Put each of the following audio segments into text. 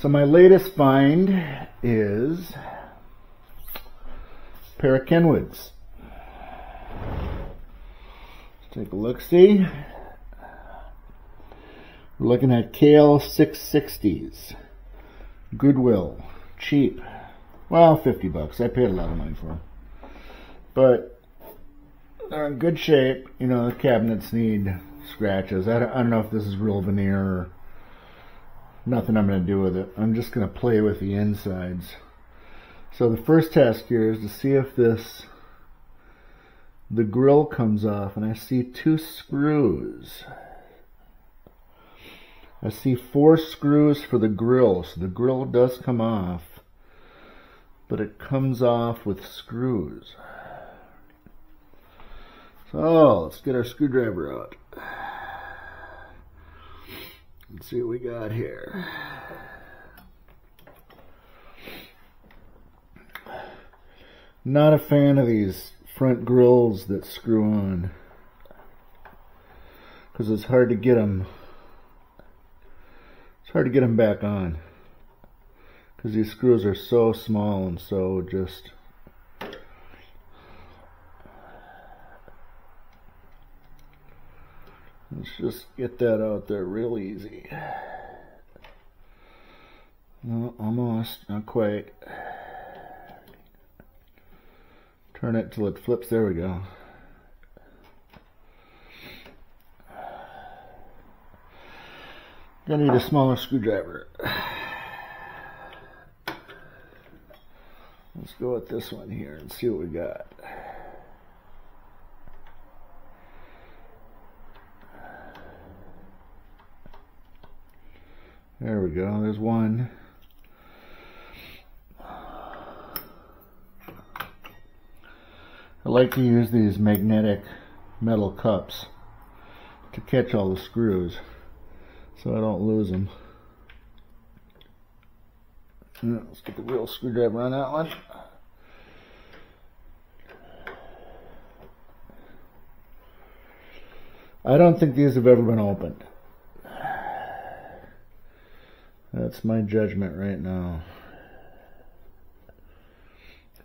So my latest find is a pair of Kenwoods. Let's take a look-see. We're looking at KL0-660s. Goodwill. Cheap. Well, 50 bucks. I paid a lot of money for them. But they're in good shape. You know, the cabinets need scratches. I don't know if this is real veneer or nothing I'm going to do with it. I'm just going to play with the insides. So the first test here is to see if the grill comes off, and I see 2 screws. I see 4 screws for the grill, so the grill does come off, but it comes off with screws. So let's get our screwdriver out. Let's see what we got here. Not a fan of these front grills that screw on, because it's hard to get them. It's hard to get them back on, because these screws are so small and so just. Let's just get that out there real easy. No, almost, not quite. Turn it till it flips. There we go. Gonna need a smaller screwdriver. Let's go with this one here and see what we got. There we go, there's one. I like to use these magnetic metal cups to catch all the screws so I don't lose them. Let's get the real screwdriver on that one. I don't think these have ever been opened. That's my judgment right now.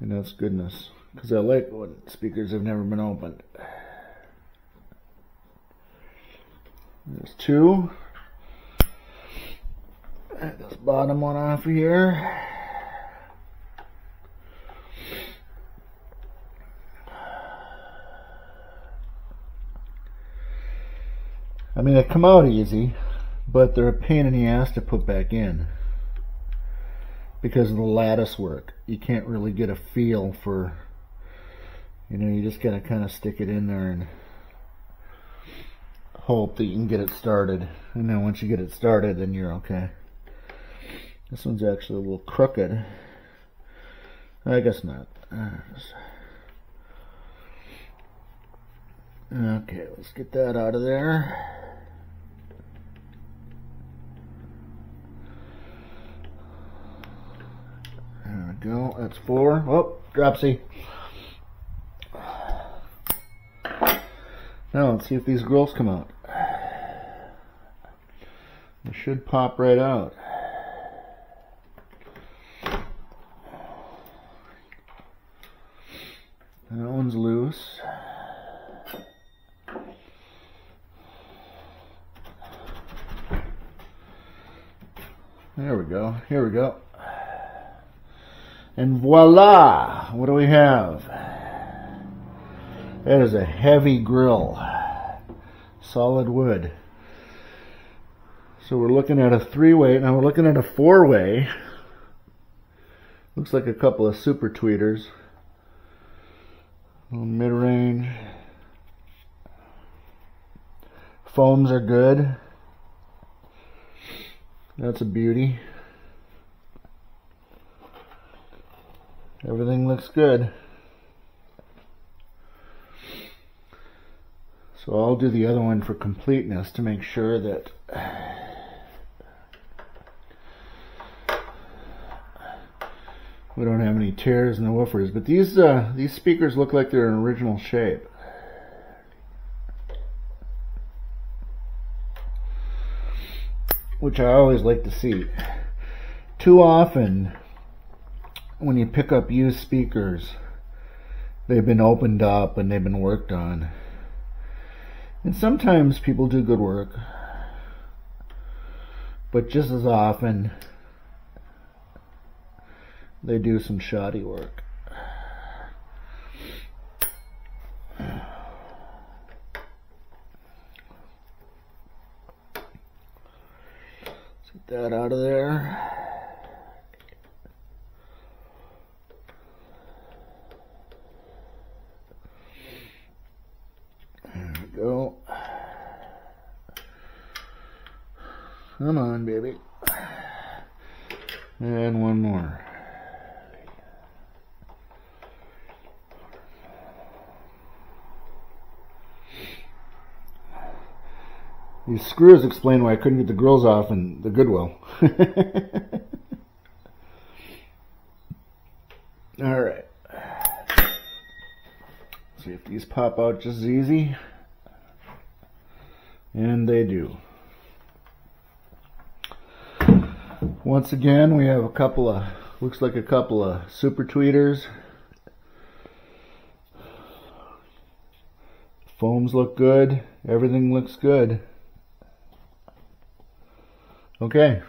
And that's goodness, because I like when speakers have never been opened. There's 2. Get this bottom one off of here. I mean, they come out easy, but they're a pain in the ass to put back in because of the lattice work. You can't really get a feel for, you know, you just gotta kind of stick it in there and hope that you can get it started. And then once you get it started, then you're okay. This one's actually a little crooked. I guess not. Okay, let's get that out of there. There we go, that's 4. Oh, dropsy. Now let's see if these grills come out. They should pop right out. That one's loose. There we go, here we go. And voila! What do we have? That is a heavy grill. Solid wood. So we're looking at a 3-way. Now we're looking at a 4-way. Looks like a couple of super tweeters. Mid-range. Foams are good. That's a beauty. Everything looks good. So I'll do the other one for completeness to make sure that we don't have any tears in the woofers. But these speakers look like they're in original shape. which I always like to see. too often when you pick up used speakers, they've been opened up and they've been worked on. And sometimes people do good work, but just as often they do some shoddy work. Get that out of there. There we go. Come on, baby. And one more. These screws explain why I couldn't get the grills off in the Goodwill. Alright. See if these pop out just as easy. And they do. Once again, we have a couple of, looks like a couple of super tweeters. Foams look good. Everything looks good. Okay,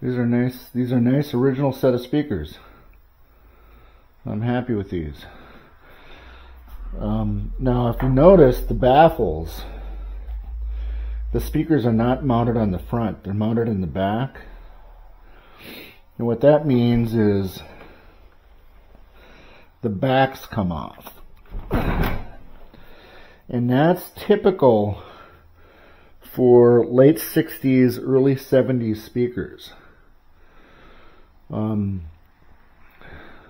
these are nice. These are nice original set of speakers. I'm happy with these. Now, if you notice, the baffles, the speakers are not mounted on the front; they're mounted in the back. And what that means is the backs come off, and that's typical for late 60s, early 70s speakers.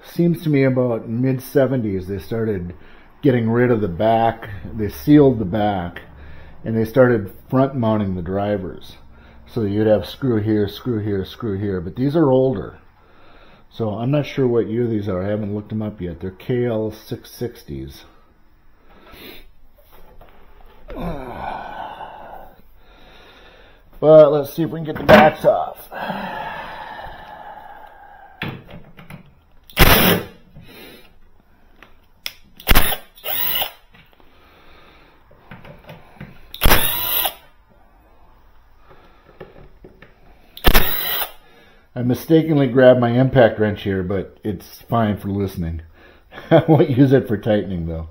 Seems to me about mid 70s they started getting rid of the back, they sealed the back, and they started front mounting the drivers. So you'd have screw here, screw here, screw here, but these are older. So I'm not sure what year these are, I haven't looked them up yet. They're KL660s. But let's see if we can get the backs off. I mistakenly grabbed my impact wrench here, but it's fine for listening. I won't use it for tightening though.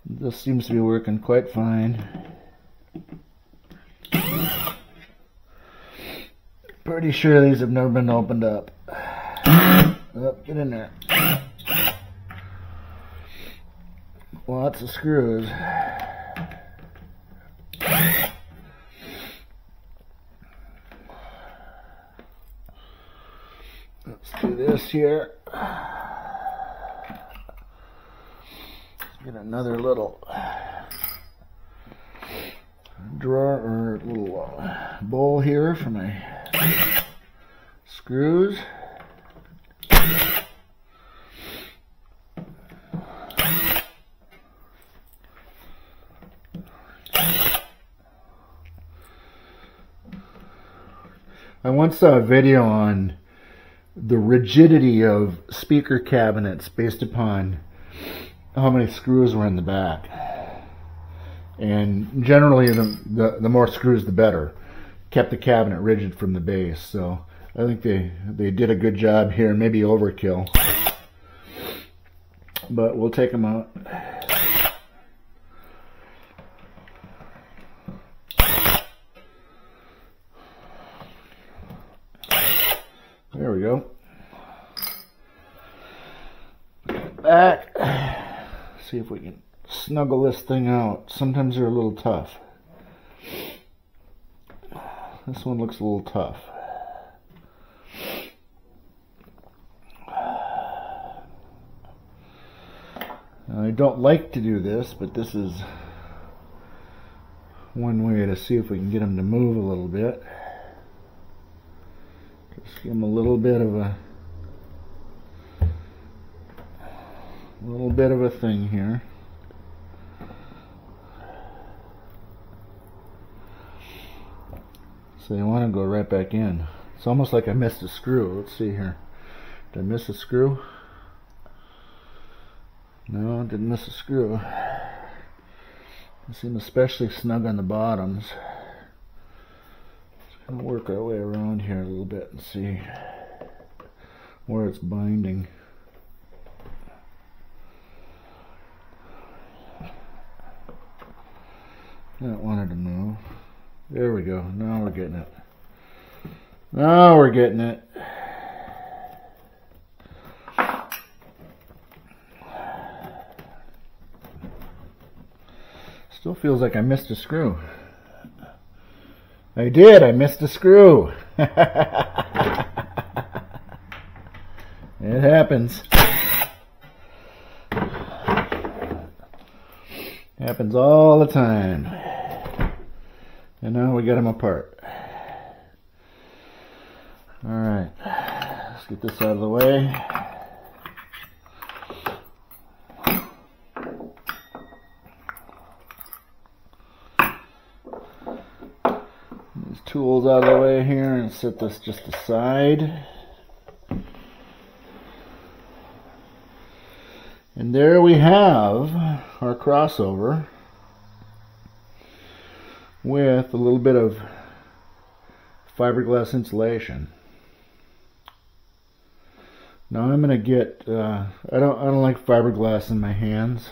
This seems to be working quite fine. Pretty sure these have never been opened up. Oh, get in there. Lots of screws. Let's do this here. Get another little drawer or little bowl here for my screws. I once saw a video on the rigidity of speaker cabinets based upon how many screws were in the back. And generally the more screws the better. Kept the cabinet rigid from the base. So I think they did a good job here, maybe overkill. But we'll take them out. There we go. Back. See if we can snuggle this thing out. Sometimes they're a little tough. This one looks a little tough. I don't like to do this, but this is one way to see if we can get them to move a little bit. Just give them a little bit of a A little bit of a thing here. So you want to go right back in. It's almost like I missed a screw. Let's see here. Did I miss a screw? No, I didn't miss a screw. They seem especially snug on the bottoms. Just going to work our way around here a little bit and see where it's binding. That wanted to move. There we go. Now we're getting it. Now we're getting it. Still feels like I missed a screw. I did. I missed a screw. It happens. Happens all the time. And now we got them apart. Alright, let's get this out of the way. These tools out of the way here and set this just aside. And there we have our crossover with a little bit of fiberglass insulation. Now I'm gonna get I don't like fiberglass in my hands,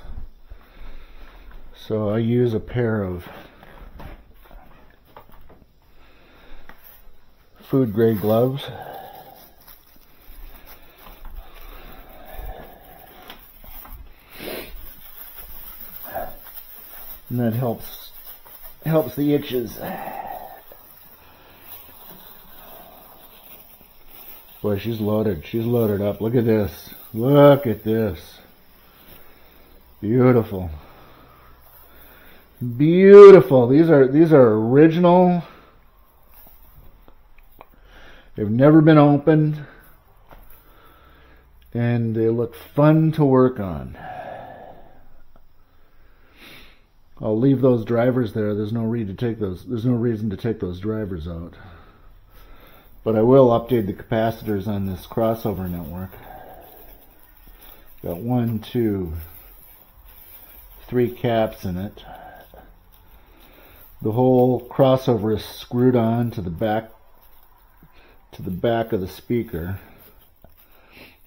so I use a pair of food grade gloves. And that helps the itches. Boy, she's loaded. She's loaded up. Look at this. Look at this. Beautiful. Beautiful. These are original. They've never been opened. And they look fun to work on. I'll leave those drivers there. There's no reason to take those drivers out. But I will update the capacitors on this crossover network. Got 1, 2, 3 caps in it. The whole crossover is screwed on to the back of the speaker.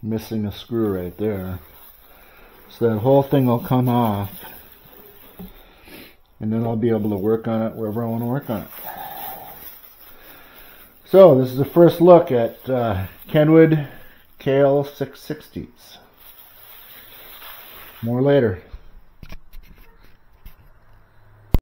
Missing a screw right there. So that whole thing will come off. And then I'll be able to work on it wherever I want to work on it. So this is the first look at Kenwood KL0-660s. More later.